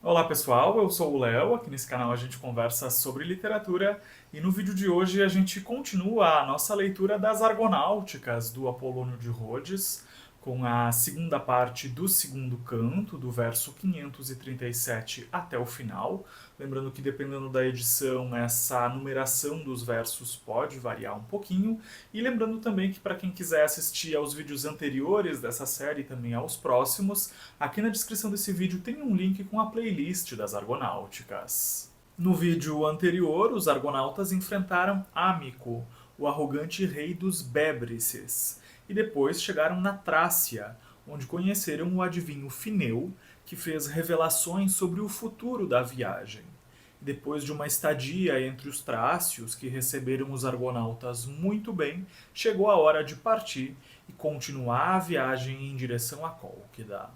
Olá pessoal, eu sou o Léo, aqui nesse canal a gente conversa sobre literatura e no vídeo de hoje a gente continua a nossa leitura das Argonáuticas do Apolônio de Rhodes, com a segunda parte do segundo canto, do verso 537 até o final. Lembrando que dependendo da edição, essa numeração dos versos pode variar um pouquinho. E lembrando também que para quem quiser assistir aos vídeos anteriores dessa série e também aos próximos, aqui na descrição desse vídeo tem um link com a playlist das Argonáuticas. No vídeo anterior, os argonautas enfrentaram Amico, o arrogante rei dos Bébrices, e depois chegaram na Trácia, onde conheceram o adivinho Fineu, que fez revelações sobre o futuro da viagem. Depois de uma estadia entre os trácios, que receberam os argonautas muito bem, chegou a hora de partir e continuar a viagem em direção a Cólquida.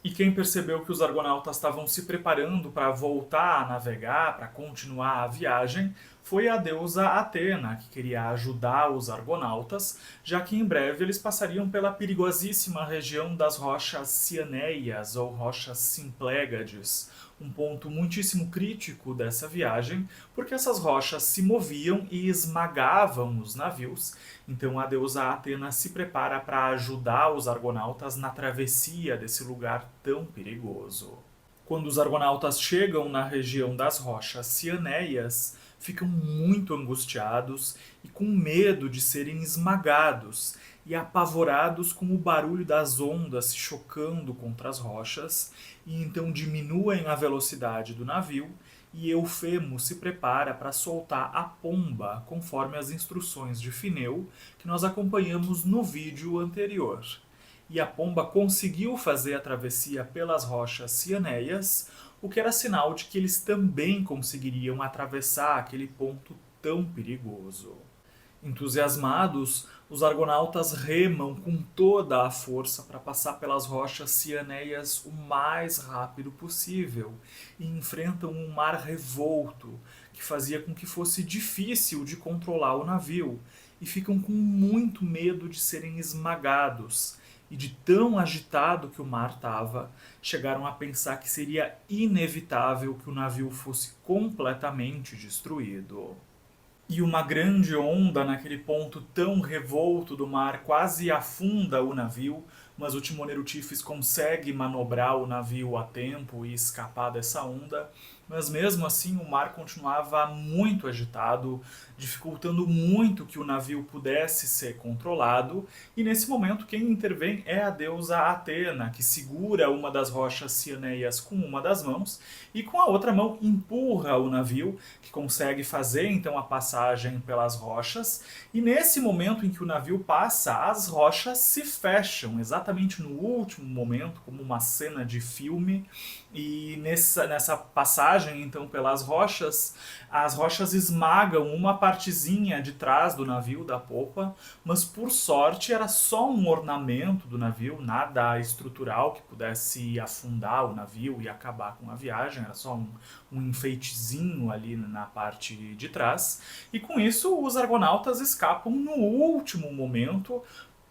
E quem percebeu que os argonautas estavam se preparando para voltar a navegar, para continuar a viagem, foi a deusa Atena, que queria ajudar os argonautas, já que em breve eles passariam pela perigosíssima região das rochas Cianeias ou rochas Simplégades, um ponto muitíssimo crítico dessa viagem, porque essas rochas se moviam e esmagavam os navios. Então a deusa Atena se prepara para ajudar os argonautas na travessia desse lugar tão perigoso. Quando os argonautas chegam na região das rochas Cianeias, ficam muito angustiados e com medo de serem esmagados e apavorados com o barulho das ondas se chocando contra as rochas, e então diminuem a velocidade do navio e Eufemo se prepara para soltar a pomba, conforme as instruções de Fineu, que nós acompanhamos no vídeo anterior. E a pomba conseguiu fazer a travessia pelas rochas Cianeias, o que era sinal de que eles também conseguiriam atravessar aquele ponto tão perigoso. Entusiasmados, os argonautas remam com toda a força para passar pelas rochas Cianeias o mais rápido possível e enfrentam um mar revolto que fazia com que fosse difícil de controlar o navio, e ficam com muito medo de serem esmagados. E de tão agitado que o mar estava, chegaram a pensar que seria inevitável que o navio fosse completamente destruído. E uma grande onda naquele ponto tão revolto do mar quase afunda o navio, mas o timoneiro Tifes consegue manobrar o navio a tempo e escapar dessa onda. Mas mesmo assim o mar continuava muito agitado, dificultando muito que o navio pudesse ser controlado, e nesse momento quem intervém é a deusa Atena, que segura uma das rochas cianeias com uma das mãos e com a outra mão empurra o navio, que consegue fazer então a passagem pelas rochas, e nesse momento em que o navio passa, as rochas se fecham, exatamente no último momento, como uma cena de filme, e nessa passagem então pelas rochas, as rochas esmagam uma partezinha de trás do navio, da popa, mas por sorte era só um ornamento do navio, nada estrutural que pudesse afundar o navio e acabar com a viagem, era só um enfeitezinho ali na parte de trás, e com isso os argonautas escapam no último momento,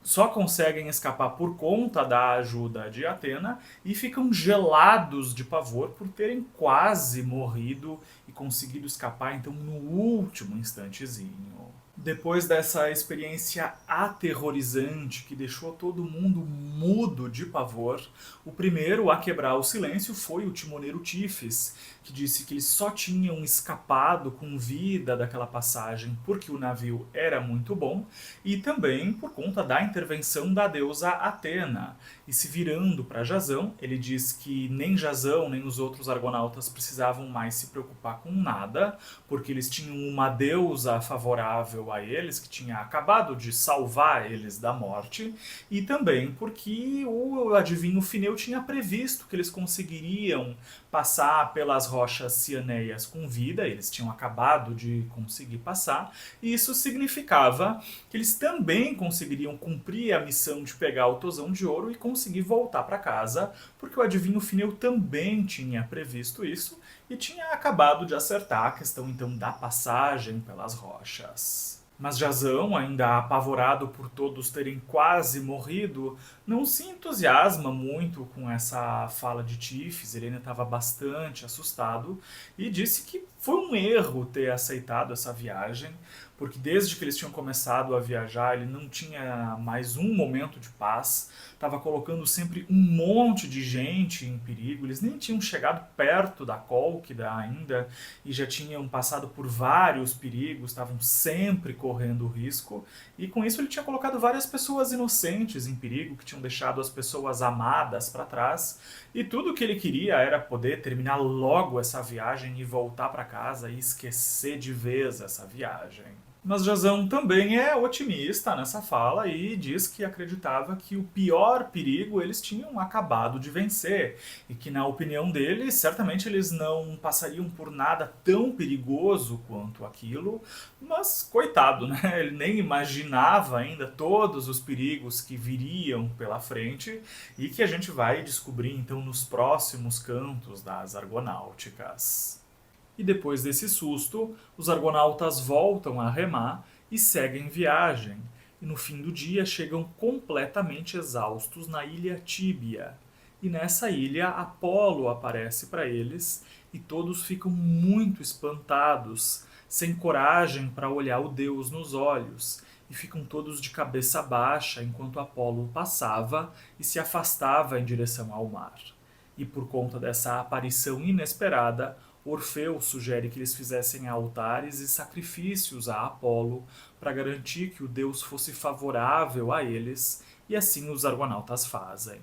só conseguem escapar por conta da ajuda de Atena e ficam gelados de pavor por terem quase morrido e conseguido escapar então no último instantezinho. Depois dessa experiência aterrorizante que deixou todo mundo mudo de pavor, o primeiro a quebrar o silêncio foi o timoneiro Tifes, que disse que eles só tinham escapado com vida daquela passagem porque o navio era muito bom e também por conta da intervenção da deusa Atena. E se virando para Jasão, ele diz que nem Jasão nem os outros argonautas precisavam mais se preocupar com nada, porque eles tinham uma deusa favorável a eles, que tinha acabado de salvar eles da morte, e também porque o adivinho Fineu tinha previsto que eles conseguiriam passar pelas rochas cianeias com vida, eles tinham acabado de conseguir passar, e isso significava que eles também conseguiriam cumprir a missão de pegar o Tosão de Ouro e conseguir voltar para casa, porque o adivinho Fineu também tinha previsto isso e tinha acabado de acertar a questão então da passagem pelas rochas. Mas Jazão, ainda apavorado por todos terem quase morrido, não se entusiasma muito com essa fala de Tifes. Ele ainda estava bastante assustado e disse que foi um erro ter aceitado essa viagem, porque desde que eles tinham começado a viajar, ele não tinha mais um momento de paz, estava colocando sempre um monte de gente em perigo. Eles nem tinham chegado perto da Cólquida ainda e já tinham passado por vários perigos, estavam sempre correndo risco, e com isso ele tinha colocado várias pessoas inocentes em perigo, que tinham deixado as pessoas amadas para trás, e tudo o que ele queria era poder terminar logo essa viagem e voltar para casa e esquecer de vez essa viagem. Mas Jazão também é otimista nessa fala e diz que acreditava que o pior perigo eles tinham acabado de vencer e que, na opinião dele, certamente eles não passariam por nada tão perigoso quanto aquilo, mas coitado, né? Ele nem imaginava ainda todos os perigos que viriam pela frente e que a gente vai descobrir então nos próximos cantos das Argonáuticas. E depois desse susto, os argonautas voltam a remar e seguem viagem, e no fim do dia chegam completamente exaustos na ilha Tíbia. E nessa ilha Apolo aparece para eles e todos ficam muito espantados, sem coragem para olhar o deus nos olhos, e ficam todos de cabeça baixa enquanto Apolo passava e se afastava em direção ao mar. E por conta dessa aparição inesperada, Orfeu sugere que eles fizessem altares e sacrifícios a Apolo para garantir que o deus fosse favorável a eles, e assim os argonautas fazem.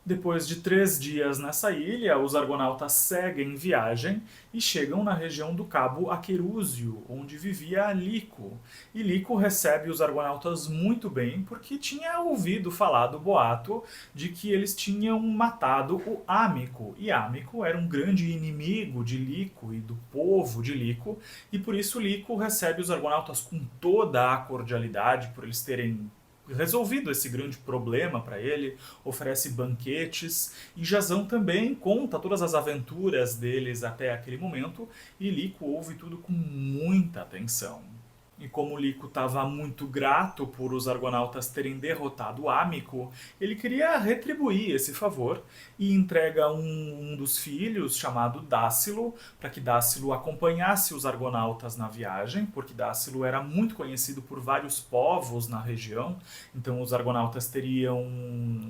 Depois de 3 dias nessa ilha, os argonautas seguem viagem e chegam na região do Cabo Aquerúzio, onde vivia Lico. E Lico recebe os argonautas muito bem porque tinha ouvido falar do boato de que eles tinham matado o Ámico. E Ámico era um grande inimigo de Lico e do povo de Lico, e por isso Lico recebe os argonautas com toda a cordialidade, por eles terem resolvido esse grande problema para ele, oferece banquetes, e Jazão também conta todas as aventuras deles até aquele momento, e Lico ouve tudo com muita atenção. E como Lico estava muito grato por os argonautas terem derrotado Ámico, ele queria retribuir esse favor e entrega um dos filhos, chamado Dácilo, para que Dácilo acompanhasse os argonautas na viagem, porque Dácilo era muito conhecido por vários povos na região, então os argonautas teriam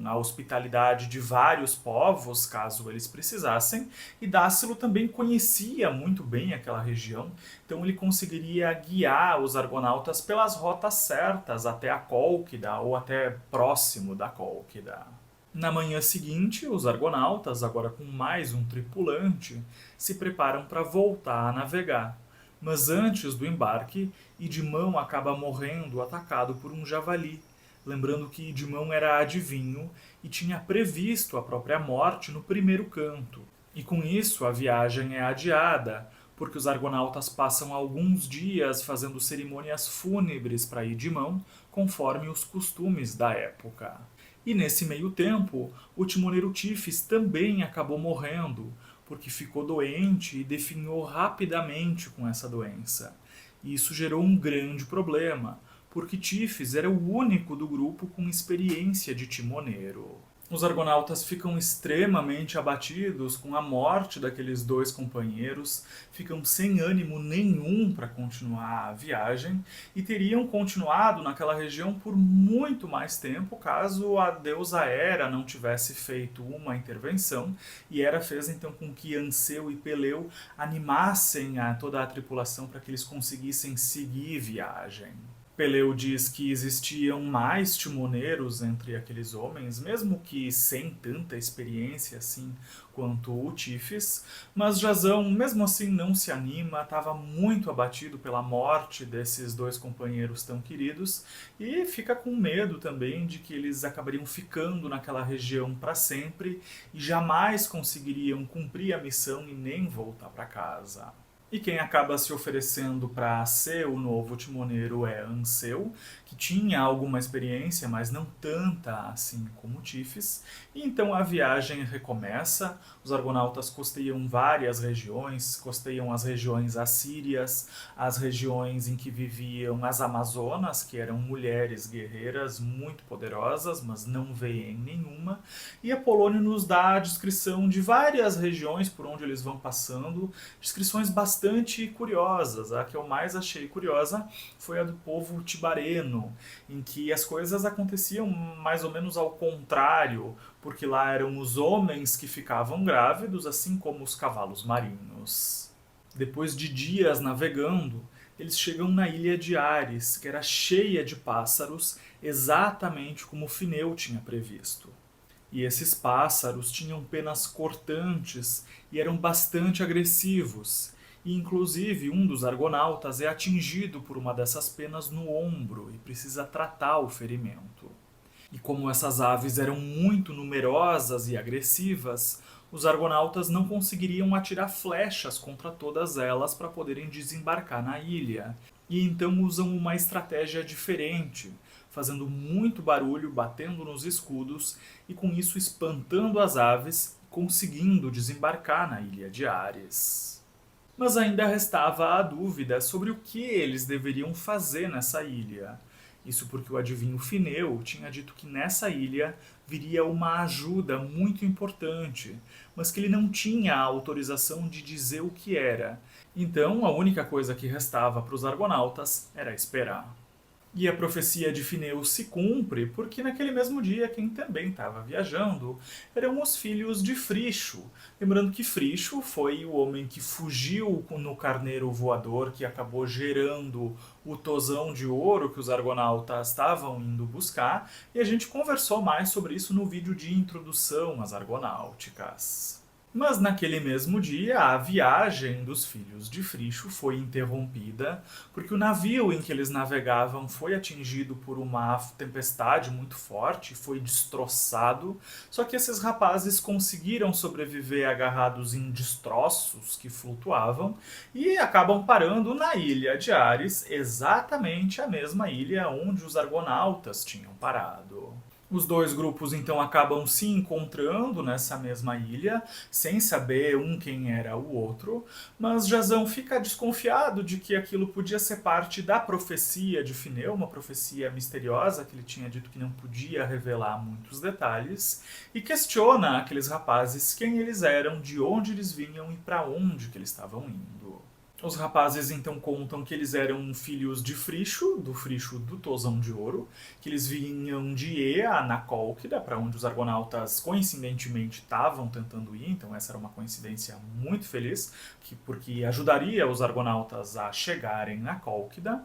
a hospitalidade de vários povos, caso eles precisassem, e Dácilo também conhecia muito bem aquela região, então ele conseguiria guiar os argonautas pelas rotas certas até a Cólquida ou até próximo da Cólquida. Na manhã seguinte, os argonautas, agora com mais um tripulante, se preparam para voltar a navegar. Mas antes do embarque, Idimão acaba morrendo atacado por um javali, lembrando que Idimão era adivinho e tinha previsto a própria morte no primeiro canto. E com isso a viagem é adiada, porque os argonautas passam alguns dias fazendo cerimônias fúnebres para Idimão, conforme os costumes da época. E nesse meio tempo, o timoneiro Tifes também acabou morrendo, porque ficou doente e definhou rapidamente com essa doença. E isso gerou um grande problema, porque Tifes era o único do grupo com experiência de timoneiro. Os argonautas ficam extremamente abatidos com a morte daqueles dois companheiros, ficam sem ânimo nenhum para continuar a viagem e teriam continuado naquela região por muito mais tempo caso a deusa Hera não tivesse feito uma intervenção, e Hera fez então com que Anseu e Peleu animassem toda a tripulação para que eles conseguissem seguir viagem. Peleu diz que existiam mais timoneiros entre aqueles homens, mesmo que sem tanta experiência assim quanto o Tifes, mas Jazão, mesmo assim, não se anima, estava muito abatido pela morte desses dois companheiros tão queridos e fica com medo também de que eles acabariam ficando naquela região para sempre e jamais conseguiriam cumprir a missão e nem voltar para casa. E quem acaba se oferecendo para ser o novo timoneiro é Anseu, que tinha alguma experiência, mas não tanta assim como Tifes. E então a viagem recomeça, os argonautas costeiam várias regiões, costeiam as regiões assírias, as regiões em que viviam as amazonas, que eram mulheres guerreiras muito poderosas, mas não veem nenhuma. E Apolônio nos dá a descrição de várias regiões por onde eles vão passando, descrições bastante curiosas. A que eu mais achei curiosa foi a do povo tibareno, em que as coisas aconteciam mais ou menos ao contrário, porque lá eram os homens que ficavam grávidos, assim como os cavalos marinhos. Depois de dias navegando, eles chegam na ilha de Ares, que era cheia de pássaros, exatamente como Fineu tinha previsto. E esses pássaros tinham penas cortantes e eram bastante agressivos. E inclusive um dos argonautas é atingido por uma dessas penas no ombro e precisa tratar o ferimento. E como essas aves eram muito numerosas e agressivas, os argonautas não conseguiriam atirar flechas contra todas elas para poderem desembarcar na ilha. E então usam uma estratégia diferente, fazendo muito barulho, batendo nos escudos e com isso espantando as aves, conseguindo desembarcar na ilha de Ares. Mas ainda restava a dúvida sobre o que eles deveriam fazer nessa ilha. Isso porque o adivinho Fineu tinha dito que nessa ilha viria uma ajuda muito importante, mas que ele não tinha a autorização de dizer o que era. Então a única coisa que restava para os argonautas era esperar. E a profecia de Fineu se cumpre porque naquele mesmo dia quem também estava viajando eram os filhos de Fricho. Lembrando que Fricho foi o homem que fugiu no carneiro voador que acabou gerando o tosão de ouro que os argonautas estavam indo buscar, e a gente conversou mais sobre isso no vídeo de introdução às argonáuticas. Mas naquele mesmo dia, a viagem dos filhos de Fricho foi interrompida, porque o navio em que eles navegavam foi atingido por uma tempestade muito forte, foi destroçado, só que esses rapazes conseguiram sobreviver agarrados em destroços que flutuavam e acabam parando na ilha de Ares, exatamente a mesma ilha onde os argonautas tinham parado. Os dois grupos então acabam se encontrando nessa mesma ilha, sem saber um quem era o outro, mas Jasão fica desconfiado de que aquilo podia ser parte da profecia de Fineu, uma profecia misteriosa que ele tinha dito que não podia revelar muitos detalhes, e questiona aqueles rapazes quem eles eram, de onde eles vinham e para onde que eles estavam indo. Os rapazes então contam que eles eram filhos de Fricho do Tosão de Ouro, que eles vinham de Ea, na Cólquida, para onde os argonautas coincidentemente estavam tentando ir, então essa era uma coincidência muito feliz, porque ajudaria os argonautas a chegarem na Cólquida.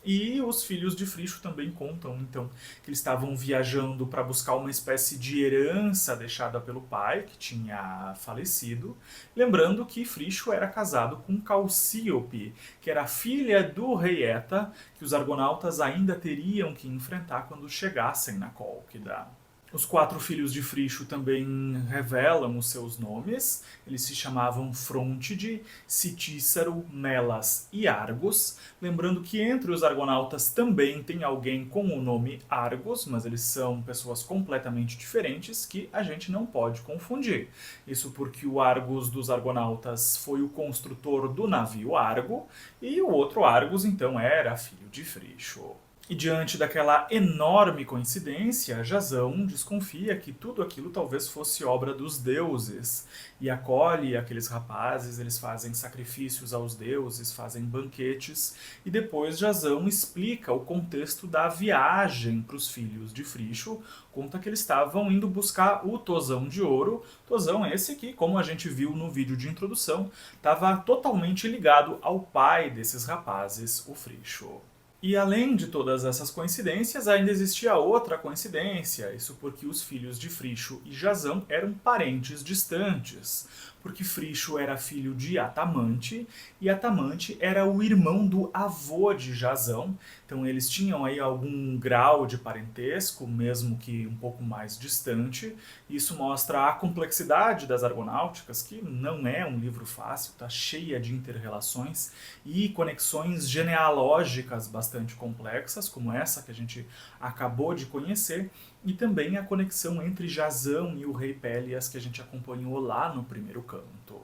E os filhos de Fricho também contam, então, que eles estavam viajando para buscar uma espécie de herança deixada pelo pai, que tinha falecido. Lembrando que Fricho era casado com Calcíope, que era filha do rei Eta, que os argonautas ainda teriam que enfrentar quando chegassem na Cólquida. Os 4 filhos de Fricho também revelam os seus nomes. Eles se chamavam Frontide, Citícero, Melas e Argos. Lembrando que entre os argonautas também tem alguém com o nome Argos, mas eles são pessoas completamente diferentes que a gente não pode confundir. Isso porque o Argos dos argonautas foi o construtor do navio Argo, e o outro Argos então era filho de Fricho. E diante daquela enorme coincidência, Jasão desconfia que tudo aquilo talvez fosse obra dos deuses e acolhe aqueles rapazes, eles fazem sacrifícios aos deuses, fazem banquetes, e depois Jasão explica o contexto da viagem para os filhos de Fricho, conta que eles estavam indo buscar o Tosão de Ouro, Tosão esse que, como a gente viu no vídeo de introdução, estava totalmente ligado ao pai desses rapazes, o Fricho. E além de todas essas coincidências, ainda existia outra coincidência, isso porque os filhos de Fricho e Jasão eram parentes distantes, porque Fricho era filho de Atamante, e Atamante era o irmão do avô de Jasão, Então eles tinham aí algum grau de parentesco, mesmo que um pouco mais distante. Isso mostra a complexidade das Argonáuticas, que não é um livro fácil, está cheia de inter-relações e conexões genealógicas bastante complexas, como essa que a gente acabou de conhecer, e também a conexão entre Jasão e o rei Pélias, que a gente acompanhou lá no primeiro canto.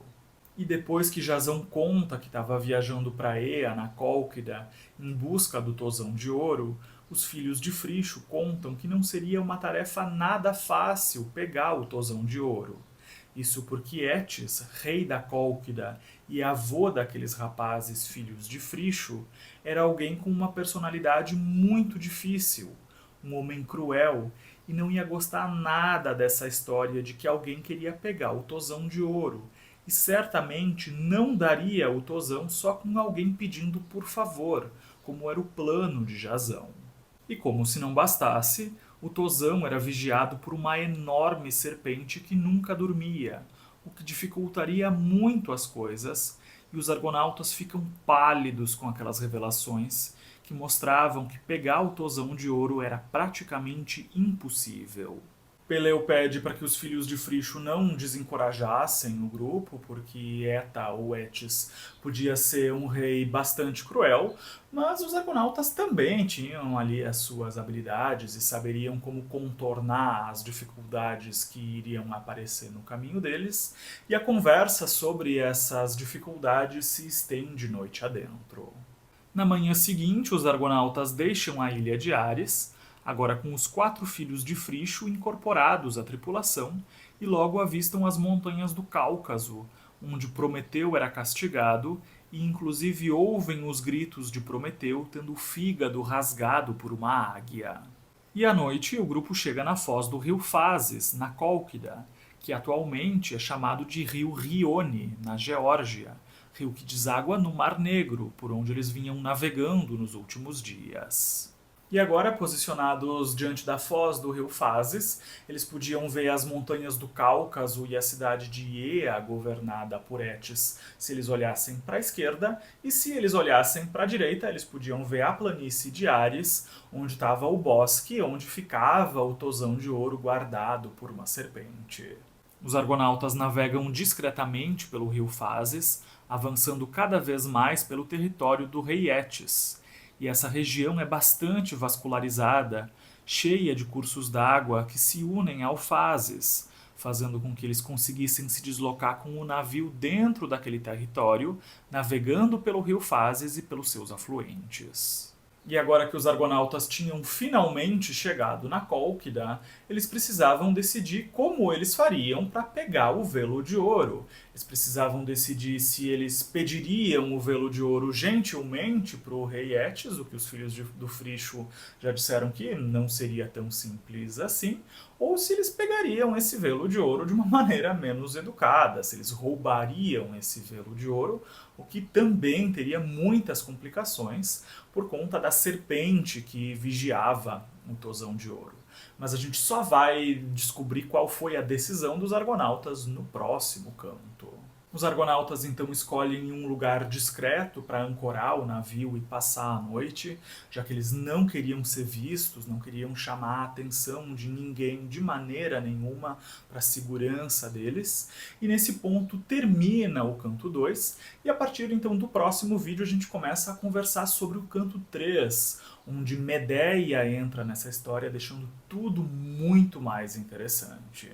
E depois que Jasão conta que estava viajando para Ea, na Cólquida, em busca do Tozão de Ouro, os filhos de Fricho contam que não seria uma tarefa nada fácil pegar o Tozão de Ouro. Isso porque Etes, rei da Cólquida e avô daqueles rapazes filhos de Fricho, era alguém com uma personalidade muito difícil, um homem cruel, e não ia gostar nada dessa história de que alguém queria pegar o Tozão de Ouro, e certamente não daria o Tozão só com alguém pedindo por favor, como era o plano de Jasão. E como se não bastasse, o Tozão era vigiado por uma enorme serpente que nunca dormia, o que dificultaria muito as coisas, e os argonautas ficam pálidos com aquelas revelações que mostravam que pegar o Tozão de Ouro era praticamente impossível. Peleu pede para que os filhos de Fricho não desencorajassem o grupo, porque Eta ou Etes podia ser um rei bastante cruel, mas os argonautas também tinham ali as suas habilidades e saberiam como contornar as dificuldades que iriam aparecer no caminho deles, e a conversa sobre essas dificuldades se estende noite adentro. Na manhã seguinte, os argonautas deixam a ilha de Ares, agora com os 4 filhos de Fricho incorporados à tripulação, e logo avistam as montanhas do Cáucaso, onde Prometeu era castigado, e inclusive ouvem os gritos de Prometeu tendo o fígado rasgado por uma águia. E à noite o grupo chega na foz do rio Fazes, na Cólquida, que atualmente é chamado de rio Rione, na Geórgia, rio que deságua no Mar Negro, por onde eles vinham navegando nos últimos dias. E agora, posicionados diante da foz do rio Fazes, eles podiam ver as montanhas do Cáucaso e a cidade de Ea, governada por Etes, se eles olhassem para a esquerda, e se eles olhassem para a direita, eles podiam ver a planície de Ares, onde estava o bosque, onde ficava o Tozão de Ouro guardado por uma serpente. Os argonautas navegam discretamente pelo rio Fazes, avançando cada vez mais pelo território do rei Etes. E essa região é bastante vascularizada, cheia de cursos d'água que se unem ao Fazes, fazendo com que eles conseguissem se deslocar com o navio dentro daquele território, navegando pelo rio Fazes e pelos seus afluentes. E agora que os argonautas tinham finalmente chegado na Cólquida, eles precisavam decidir como eles fariam para pegar o Velo de Ouro. Eles precisavam decidir se eles pediriam o Velo de Ouro gentilmente para o rei Etes, o que os filhos do Fricho já disseram que não seria tão simples assim, ou se eles pegariam esse Velo de Ouro de uma maneira menos educada, se eles roubariam esse Velo de Ouro, o que também teria muitas complicações por conta da serpente que vigiava o Tozão de Ouro. Mas a gente só vai descobrir qual foi a decisão dos argonautas no próximo canto. Os argonautas então escolhem um lugar discreto para ancorar o navio e passar a noite, já que eles não queriam ser vistos, não queriam chamar a atenção de ninguém de maneira nenhuma para a segurança deles. E nesse ponto termina o canto 2, e a partir então do próximo vídeo a gente começa a conversar sobre o canto 3, onde Medeia entra nessa história, deixando tudo muito mais interessante.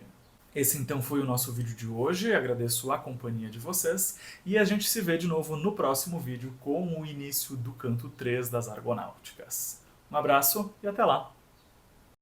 Esse então foi o nosso vídeo de hoje, agradeço a companhia de vocês, e a gente se vê de novo no próximo vídeo com o início do canto 3 das Argonáuticas. Um abraço e até lá!